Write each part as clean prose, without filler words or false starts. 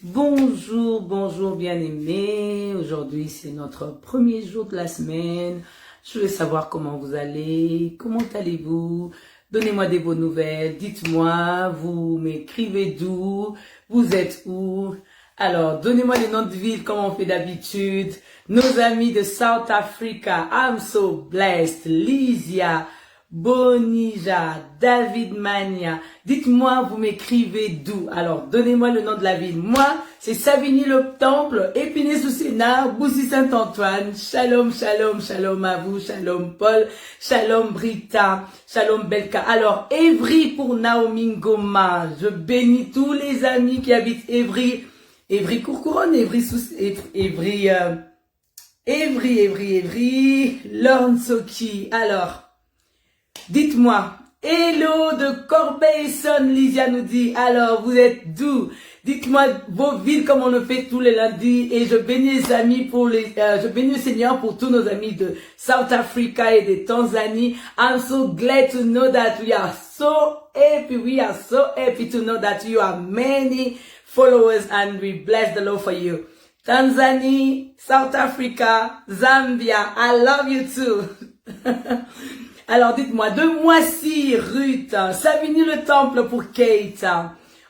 Bonjour, bonjour bien-aimés. Aujourd'hui, c'est notre premier jour de la semaine. Je veux savoir comment vous allez, comment allez-vous. Donnez-moi des bonnes nouvelles. Dites-moi, vous m'écrivez d'où, vous êtes où. Alors, donnez-moi les noms de villes comme on fait d'habitude. Nos amis de South Africa, I'm so blessed. Lysia, Bonija, David Mania. Dites-moi, vous m'écrivez d'où? Alors, donnez-moi le nom de la ville. Moi, c'est Savigny-le-Temple, Épinay-sous-Sénart, Boussy-Saint-Antoine. Shalom, shalom, shalom à vous, shalom Paul, shalom Brita, shalom Belka. Alors, Évry pour Naomi Ngoma. Je bénis tous les amis qui habitent Évry. Évry-Courcouronne, Évry, Lorne Soki. Alors, dites-moi, hello de Corbeil-Essonnes, Lysia nous dit, alors vous êtes d'où? Dites-moi vos villes comme on le fait tous les lundis et je bénis les amis je bénis le Seigneur pour tous nos amis de South Africa et de Tanzanie. I'm so glad to know that we are so happy to know that you are many followers and we bless the Lord for you. Tanzanie, South Africa, Zambia, I love you too. Alors dites-moi, de Moissy, Ruth, Savigny-le-Temple pour Kate.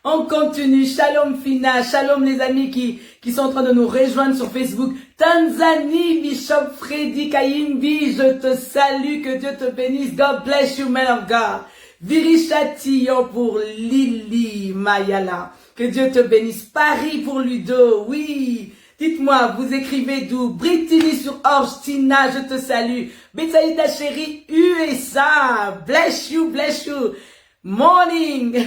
On continue, shalom Fina, shalom les amis qui sont en train de nous rejoindre sur Facebook. Tanzanie, Bishop Freddy Kayimbi, je te salue, que Dieu te bénisse. God bless you, man of God. Viry-Châtillon pour Lily Mayala, que Dieu te bénisse. Paris pour Ludo, oui. Dites-moi, vous écrivez d'où? Brittany-sur-Orge, Tina, je te salue. Betsaïda chérie, USA, bless you. Morning.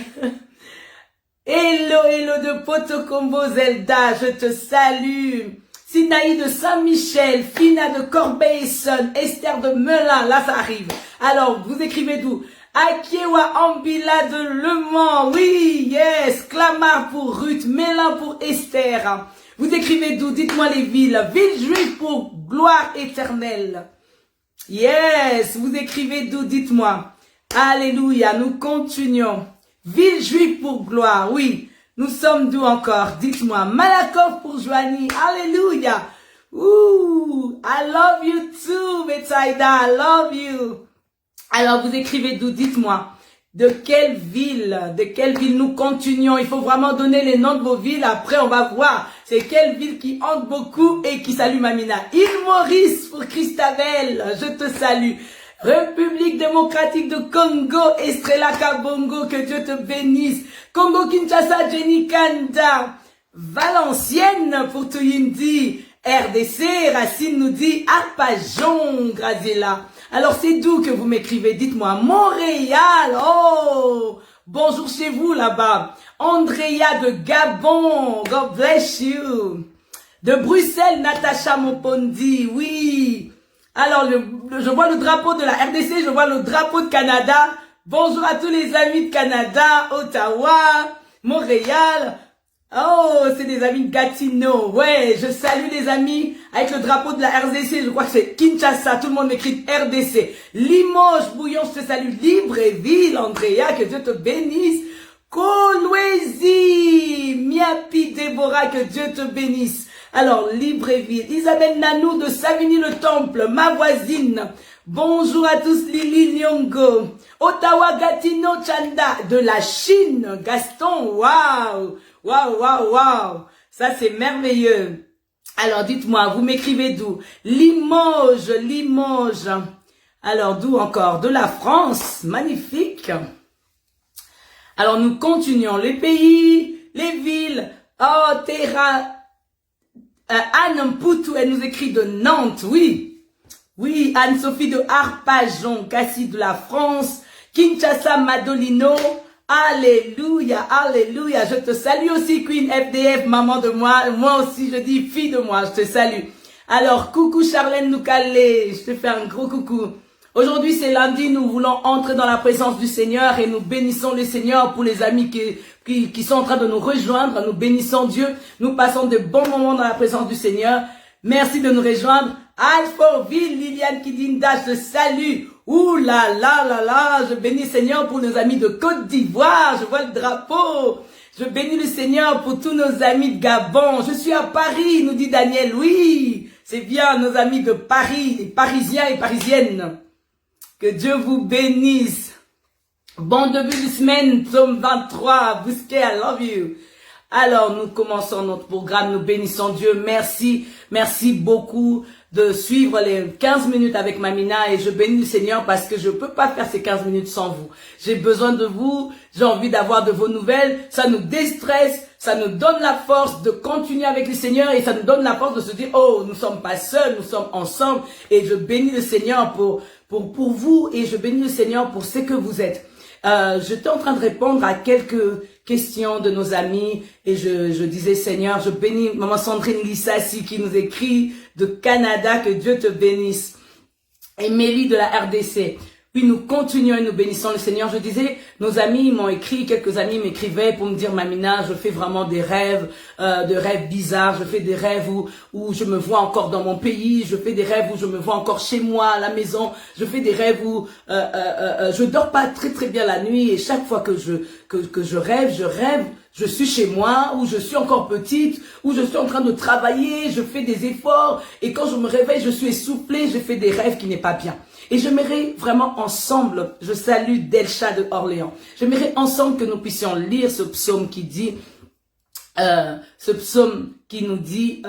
Hello de Potocombo, Zelda, je te salue. Sinaï de Saint-Michel, Fina de Corbeil-Essonnes, Esther de Melun, là ça arrive. Alors, vous écrivez d'où? Akiewa Ambila de Le Mans, oui, yes. Clamart pour Ruth, Melun pour Esther. Vous écrivez d'où? Dites-moi les villes. Ville juive pour gloire éternelle. Yes. Vous écrivez d'où? Dites-moi. Alléluia. Nous continuons. Ville juive pour gloire. Oui. Nous sommes d'où encore? Dites-moi. Malakoff pour Joanie. Alléluia. Ouh. I love you too, Betsaïda. I love you. Alors, vous écrivez d'où? Dites-moi. De quelle ville nous continuons? Il faut vraiment donner les noms de vos villes. Après, on va voir c'est quelle ville qui hante beaucoup et qui salue Mamina. Île Maurice pour Christabel, je te salue. République démocratique de Congo, Estrella Kabongo, que Dieu te bénisse. Congo Kinshasa, Jenny Kanda. Valenciennes pour Touyindi. RDC, Racine nous dit Arpajon, Graziella. Alors c'est d'où que vous m'écrivez? Dites-moi. Montréal, oh, bonjour chez vous là-bas. Andrea de Gabon, God bless you. De Bruxelles, Natacha Mopondi, oui. Alors je vois le drapeau de la RDC, je vois le drapeau de Canada. Bonjour à tous les amis de Canada, Ottawa, Montréal. Oh, c'est des amis de Gatineau. Ouais, je salue les amis avec le drapeau de la RDC. Je crois que c'est Kinshasa. Tout le monde m'écrit RDC. Limoges, Bouillon, je te salue. Libreville, Andrea, que Dieu te bénisse. Kolwezi, Miapi, Déborah, que Dieu te bénisse. Alors, Libreville. Isabelle Nanou de Savigny-le-Temple, ma voisine. Bonjour à tous, Lili Nyongo. Ottawa, Gatineau, Chanda, de la Chine. Gaston, waouh. Waouh. Ça, c'est merveilleux. Alors, dites-moi, vous m'écrivez d'où? Limoges. Alors, d'où encore? De la France. Magnifique. Alors, nous continuons. Les pays, les villes. Oh, Terra. Anne Mpoutou, elle nous écrit de Nantes, oui. Oui, Anne-Sophie de Arpajon, Cassie de la France. Kinshasa, Madolino. Alléluia, je te salue aussi Queen FDF, maman de moi aussi je dis fille de moi, je te salue. Alors coucou Charlène Noukalé, je te fais un gros coucou. Aujourd'hui c'est lundi, nous voulons entrer dans la présence du Seigneur et nous bénissons le Seigneur pour les amis qui sont en train de nous rejoindre, nous bénissons Dieu, nous passons de bons moments dans la présence du Seigneur. Merci de nous rejoindre. Alfortville, Liliane Kidinda, je te salue. Ouh là, je bénis Seigneur pour nos amis de Côte d'Ivoire. Je vois le drapeau. Je bénis le Seigneur pour tous nos amis de Gabon. Je suis à Paris, nous dit Daniel. Oui, c'est bien nos amis de Paris, les Parisiens et Parisiennes. Que Dieu vous bénisse. Bon début de semaine, psaume 23. Bousquet, I love you. Alors, nous commençons notre programme. Nous bénissons Dieu. Merci. Merci beaucoup de suivre les 15 minutes avec Mamina et je bénis le Seigneur parce que je peux pas faire ces 15 minutes sans vous. J'ai besoin de vous. J'ai envie d'avoir de vos nouvelles. Ça nous déstresse. Ça nous donne la force de continuer avec le Seigneur et ça nous donne la force de se dire, oh, nous sommes pas seuls, nous sommes ensemble. Et je bénis le Seigneur pour vous et je bénis le Seigneur pour ce que vous êtes. J'étais en train de répondre à quelques questions de nos amis et je disais, Seigneur, je bénis maman Sandrine Lissassi qui nous écrit de Canada, que Dieu te bénisse. Et Mélie de la RDC. Puis nous continuons et nous bénissons le Seigneur. Je disais, nos amis m'ont écrit, quelques amis m'écrivaient pour me dire, Mamina, je fais vraiment des rêves bizarres. Je fais des rêves où je me vois encore dans mon pays. Je fais des rêves où je me vois encore chez moi, à la maison. Je fais des rêves où je dors pas très bien la nuit. Et chaque fois que je rêve, je suis chez moi, où je suis encore petite, où je suis en train de travailler, je fais des efforts. Et quand je me réveille, je suis essoufflée, je fais des rêves qui n'est pas bien. Et j'aimerais vraiment ensemble, je salue Delcha de Orléans, j'aimerais ensemble que nous puissions lire ce psaume qui dit, nous dit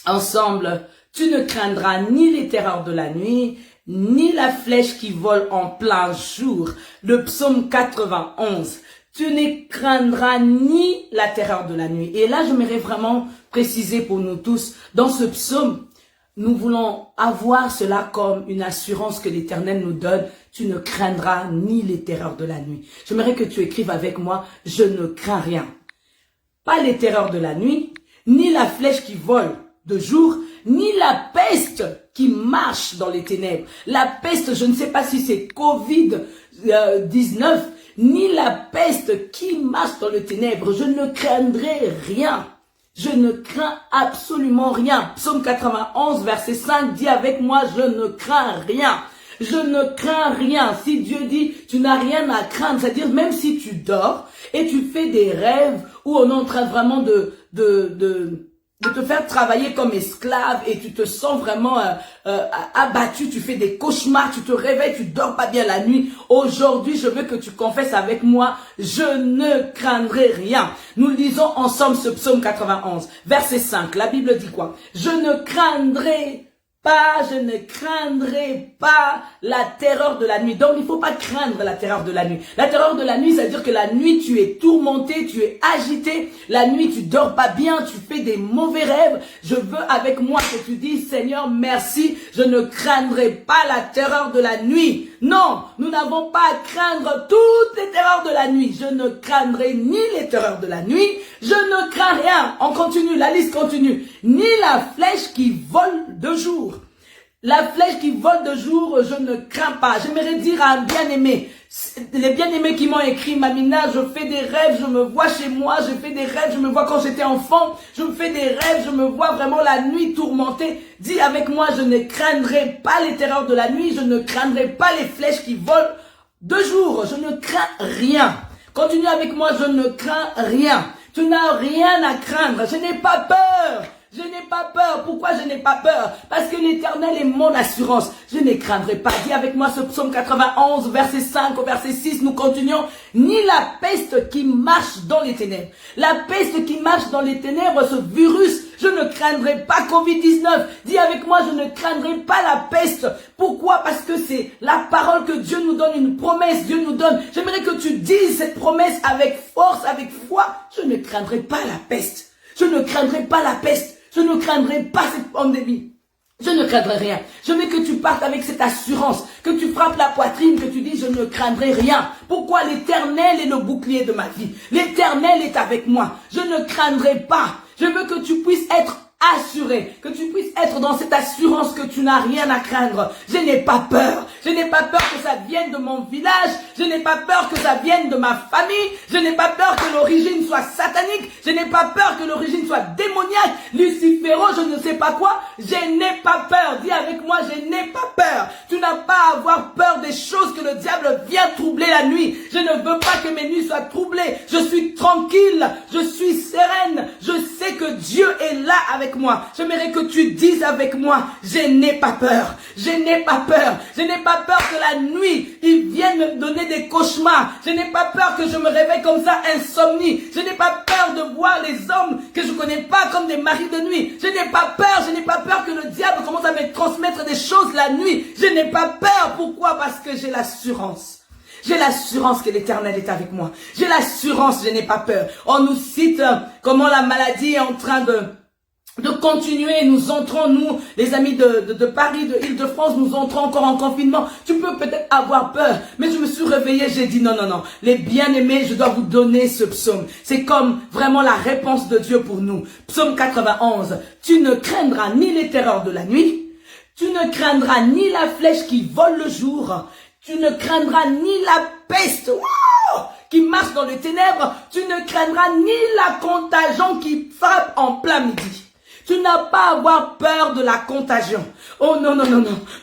ensemble, tu ne craindras ni les terreurs de la nuit, ni la flèche qui vole en plein jour. Le psaume 91. Tu ne craindras ni la terreur de la nuit. Et là, j'aimerais vraiment préciser pour nous tous, dans ce psaume, nous voulons avoir cela comme une assurance que l'Éternel nous donne. Tu ne craindras ni les terreurs de la nuit. J'aimerais que tu écrives avec moi, je ne crains rien. Pas les terreurs de la nuit, ni la flèche qui vole de jour, ni la peste qui marche dans les ténèbres. La peste, je ne sais pas si c'est Covid-19, ni la peste qui marche dans les ténèbres. Je ne craindrai rien. Je ne crains absolument rien. Psaume 91, verset 5 dit avec moi, je ne crains rien. Je ne crains rien. Si Dieu dit, tu n'as rien à craindre, c'est-à-dire même si tu dors et tu fais des rêves où on est en train vraiment de te faire travailler comme esclave et tu te sens vraiment abattu, tu fais des cauchemars, tu te réveilles, tu dors pas bien la nuit. Aujourd'hui, je veux que tu confesses avec moi, je ne craindrai rien. Nous lisons ensemble ce psaume 91, verset 5. La Bible dit quoi? Je ne craindrai pas la terreur de la nuit. Donc, il ne faut pas craindre la terreur de la nuit. La terreur de la nuit, c'est-à-dire que la nuit, tu es tourmenté, tu es agité. La nuit, tu dors pas bien, tu fais des mauvais rêves. Je veux avec moi que tu dises, Seigneur, merci, je ne craindrai pas la terreur de la nuit. Non, nous n'avons pas à craindre toutes les terreurs de la nuit. Je ne craindrai ni les terreurs de la nuit, je ne crains rien. On continue, la liste continue. Ni la flèche qui vole de jour. La flèche qui vole de jour, je ne crains pas. J'aimerais dire à un bien-aimé, les bien-aimés qui m'ont écrit, Mamina, je fais des rêves, je me vois chez moi, je fais des rêves, je me vois quand j'étais enfant, je me fais des rêves, je me vois vraiment la nuit tourmentée. Dis avec moi, je ne craindrai pas les terreurs de la nuit, je ne craindrai pas les flèches qui volent de jour, je ne crains rien. Continue avec moi, je ne crains rien. Tu n'as rien à craindre, je n'ai pas peur. Je n'ai pas peur. Pourquoi je n'ai pas peur? Parce que l'Éternel est mon assurance. Je ne craindrai pas. Dis avec moi ce psaume 91, verset 5 au verset 6. Nous continuons. Ni la peste qui marche dans les ténèbres. La peste qui marche dans les ténèbres, ce virus, je ne craindrai pas Covid-19. Dis avec moi, je ne craindrai pas la peste. Pourquoi? Parce que c'est la parole que Dieu nous donne, une promesse. Dieu nous donne. J'aimerais que tu dises cette promesse avec force, avec foi. Je ne craindrai pas la peste. Je ne craindrai pas la peste. Je ne craindrai pas cette pandémie. Je ne craindrai rien. Je veux que tu partes avec cette assurance, que tu frappes la poitrine, que tu dis je ne craindrai rien. Pourquoi? L'Éternel est le bouclier de ma vie. L'Éternel est avec moi. Je ne craindrai pas. Je veux que tu puisses être assuré, que tu puisses être dans cette assurance que tu n'as rien à craindre. Je n'ai pas peur. Je n'ai pas peur que ça vienne de mon village. Je n'ai pas peur que ça vienne de ma famille. Je n'ai pas peur que l'origine soit satanique. Je n'ai pas peur que l'origine soit démoniaque, luciféro, je ne sais pas quoi. Je n'ai pas peur. Dis avec moi, je n'ai pas peur. Tu n'as pas à avoir peur des choses que le diable vient troubler la nuit. Je ne veux pas que mes nuits soient troublées. Je suis tranquille, je suis sereine. Je sais que Dieu est là avec moi. J'aimerais que tu dises avec moi, je n'ai pas peur. Je n'ai pas peur. Je n'ai pas peur que la nuit, il vienne me donner des cauchemars. Je n'ai pas peur que je me réveille comme ça, insomnie. Je n'ai pas peur de voir les hommes que je connais pas comme des maris de nuit. Je n'ai pas peur que le diable commence à me transmettre des choses la nuit. Je n'ai pas peur. Pourquoi? Parce que j'ai l'assurance. J'ai l'assurance que l'Éternel est avec moi. J'ai l'assurance, je n'ai pas peur. On nous cite comment la maladie est en train de continuer. Nous entrons, nous, les amis de Paris, de Île-de-France, nous entrons encore en confinement. Tu peux peut-être avoir peur, mais je me suis réveillée, j'ai dit non. Les bien-aimés, je dois vous donner ce psaume. C'est comme vraiment la réponse de Dieu pour nous. Psaume 91. Tu ne craindras ni les terreurs de la nuit, tu ne craindras ni la flèche qui vole le jour, tu ne craindras ni la peste qui marche dans les ténèbres, tu ne craindras ni la contagion qui frappe en plein midi. Tu n'as pas à avoir peur de la contagion. Oh non.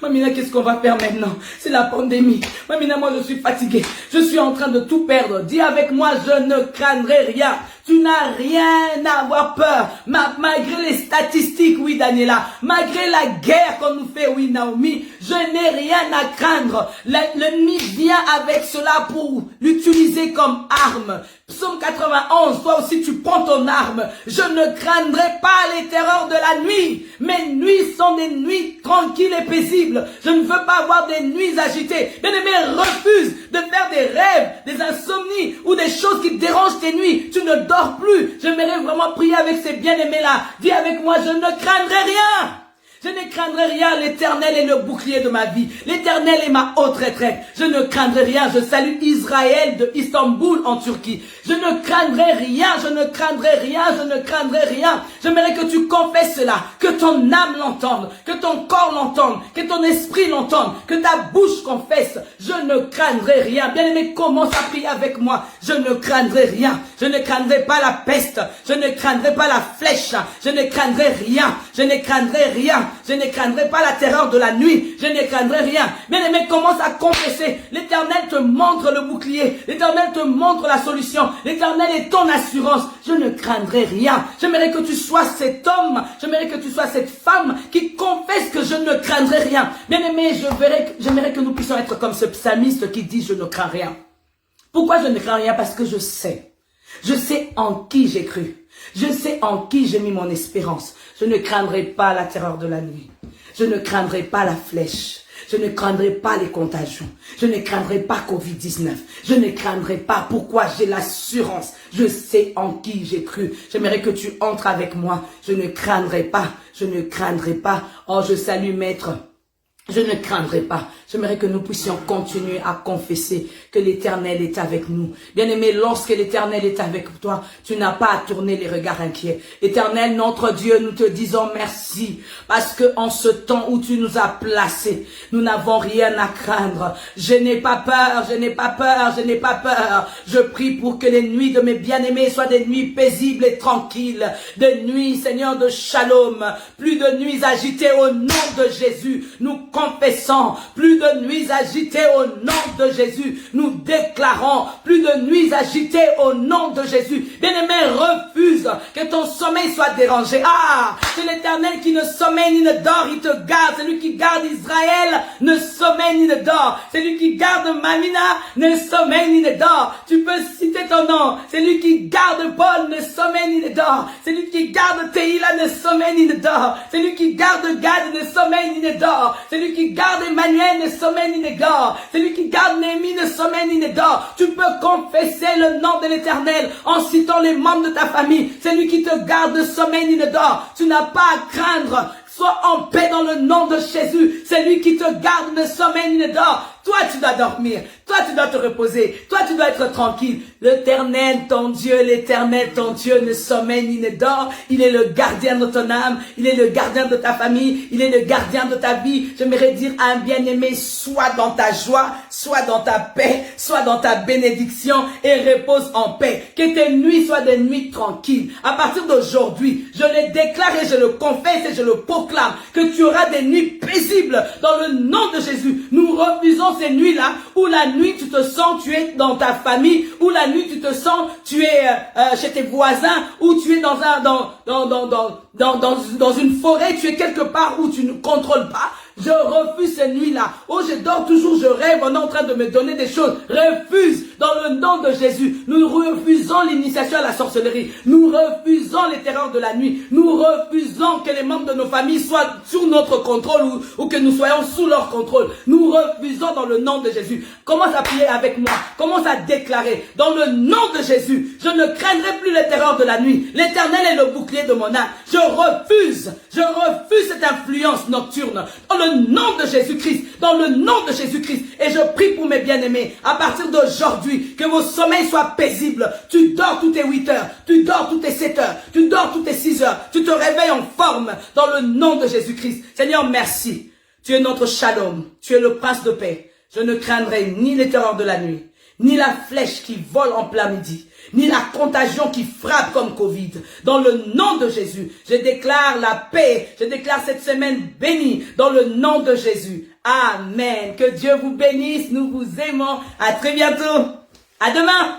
Mamina, qu'est-ce qu'on va faire maintenant? C'est la pandémie. Mamina, moi je suis fatiguée. Je suis en train de tout perdre. Dis avec moi, je ne craindrai rien. Tu n'as rien à avoir peur. Malgré les statistiques, oui Daniela, malgré la guerre qu'on nous fait, oui Naomi, je n'ai rien à craindre. L'ennemi vient avec cela pour l'utiliser comme arme. Psaume 91, toi aussi tu prends ton arme. Je ne craindrai pas les terreurs de la nuit. Mes nuits sont des nuits tranquilles et paisibles. Je ne veux pas avoir des nuits agitées. Bien-aimé, refuse de faire des rêves, des insomnies ou des choses qui dérangent tes nuits. Tu ne dors plus. J'aimerais vraiment prier avec ces bien-aimés-là. Dis avec moi, je ne craindrai rien. Je ne craindrai rien, l'Éternel est le bouclier de ma vie. L'Éternel est ma haute retraite. Je ne craindrai rien. Je salue Israël de Istanbul en Turquie. Je ne craindrai rien, je ne craindrai rien, je ne craindrai rien. J'aimerais que tu confesses cela, que ton âme l'entende, que ton corps l'entende, que ton esprit l'entende, que ta bouche confesse. Je ne craindrai rien. Bien-aimé, commence à prier avec moi. Je ne craindrai rien. Je ne craindrai pas la peste. Je ne craindrai pas la flèche. Je ne craindrai rien. Je ne craindrai rien. Je ne craindrai pas la terreur de la nuit. Je ne craindrai rien. Bien-aimé, commence à confesser. L'Éternel te montre le bouclier. L'Éternel te montre la solution. L'Éternel est ton assurance. Je ne craindrai rien. J'aimerais que tu sois cet homme. J'aimerais que tu sois cette femme qui confesse que je ne craindrai rien. Bien-aimé, j'aimerais que nous puissions être comme ce psalmiste qui dit je ne crains rien. Pourquoi je ne crains rien? Parce que je sais. Je sais en qui j'ai cru. Je sais en qui j'ai mis mon espérance. Je ne craindrai pas la terreur de la nuit. Je ne craindrai pas la flèche. Je ne craindrai pas les contagions. Je ne craindrai pas Covid-19. Je ne craindrai pas. Pourquoi? J'ai l'assurance. Je sais en qui j'ai cru. J'aimerais que tu entres avec moi. Je ne craindrai pas. Je ne craindrai pas. Oh, je salue Maître. Je ne craindrai pas. J'aimerais que nous puissions continuer à confesser que l'Éternel est avec nous. Bien-aimé, lorsque l'Éternel est avec toi, tu n'as pas à tourner les regards inquiets. Éternel, notre Dieu, nous te disons merci. Parce que en ce temps où tu nous as placés, nous n'avons rien à craindre. Je n'ai pas peur, je n'ai pas peur, je n'ai pas peur. Je prie pour que les nuits de mes bien-aimés soient des nuits paisibles et tranquilles. Des nuits, Seigneur, de shalom. Plus de nuits agitées au nom de Jésus. Nous confessons, plus de nuits agitées au nom de Jésus. Nous déclarons, plus de nuits agitées au nom de Jésus. Bien-aimé, refuse que ton sommeil soit dérangé. Ah, c'est l'Éternel qui ne sommeille ni ne dort, il te garde. C'est lui qui garde Israël, ne sommeille ni ne dort. C'est lui qui garde Mamina, ne sommeille ni ne dort. Tu peux citer ton nom. C'est lui qui garde Paul, ne sommeille ni ne dort. C'est lui qui garde Teila, ne sommeille ni ne dort. C'est lui qui garde Gad, ne sommeille ni ne dort. C'est lui qui garde Emmanuel, ne sommeille ni ne dort. C'est lui qui garde Néhémie, ne sommeille ni ne dort. Tu peux confesser le nom de l'Éternel en citant les membres de ta famille. C'est lui qui te garde, ne sommeille ni ne dort. Tu n'as pas à craindre. Sois en paix dans le nom de Jésus. C'est lui qui te garde, ne sommeille ni ne dort. Toi, tu dois dormir. Toi, tu dois te reposer. Toi, tu dois être tranquille. L'Éternel, ton Dieu, l'Éternel, ton Dieu ne sommeille ni ne dort. Il est le gardien de ton âme. Il est le gardien de ta famille. Il est le gardien de ta vie. J'aimerais dire à un bien-aimé, sois dans ta joie, sois dans ta paix, sois dans ta bénédiction et repose en paix. Que tes nuits soient des nuits tranquilles. À partir d'aujourd'hui, je le déclare et je le confesse et je le proclame que tu auras des nuits paisibles dans le nom de Jésus. Nous refusons ces nuits-là où la nuit tu te sens, tu es dans ta famille, où la nuit tu te sens, tu es chez tes voisins, où tu es dans une forêt, tu es quelque part où tu ne contrôles pas. Je refuse ces nuits-là. Oh, je dors toujours, je rêve, on est en train de me donner des choses. Refuse dans le nom de Jésus. Nous refusons l'initiation à la sorcellerie. Nous refusons les terreurs de la nuit. Nous refusons que les membres de nos familles soient sous notre contrôle ou que nous soyons sous leur contrôle. Nous refusons dans le nom de Jésus. Commence à prier avec moi. Commence à déclarer dans le nom de Jésus. Je ne craindrai plus les terreurs de la nuit. L'Éternel est le bouclier de mon âme. Je refuse cette influence nocturne. Dans le nom de Jésus-Christ, dans le nom de Jésus-Christ. Et je prie pour mes bien-aimés, à partir d'aujourd'hui, que vos sommeils soient paisibles. Tu dors toutes les 8 heures, tu dors toutes les 7 heures, tu dors toutes les 6 heures, tu te réveilles en forme, dans le nom de Jésus-Christ. Seigneur, merci. Tu es notre shalom, tu es le prince de paix. Je ne craindrai ni les terreurs de la nuit, ni la flèche qui vole en plein midi, ni la contagion qui frappe comme Covid. Dans le nom de Jésus, je déclare la paix, je déclare cette semaine bénie, dans le nom de Jésus. Amen. Que Dieu vous bénisse, nous vous aimons. À très bientôt. À demain.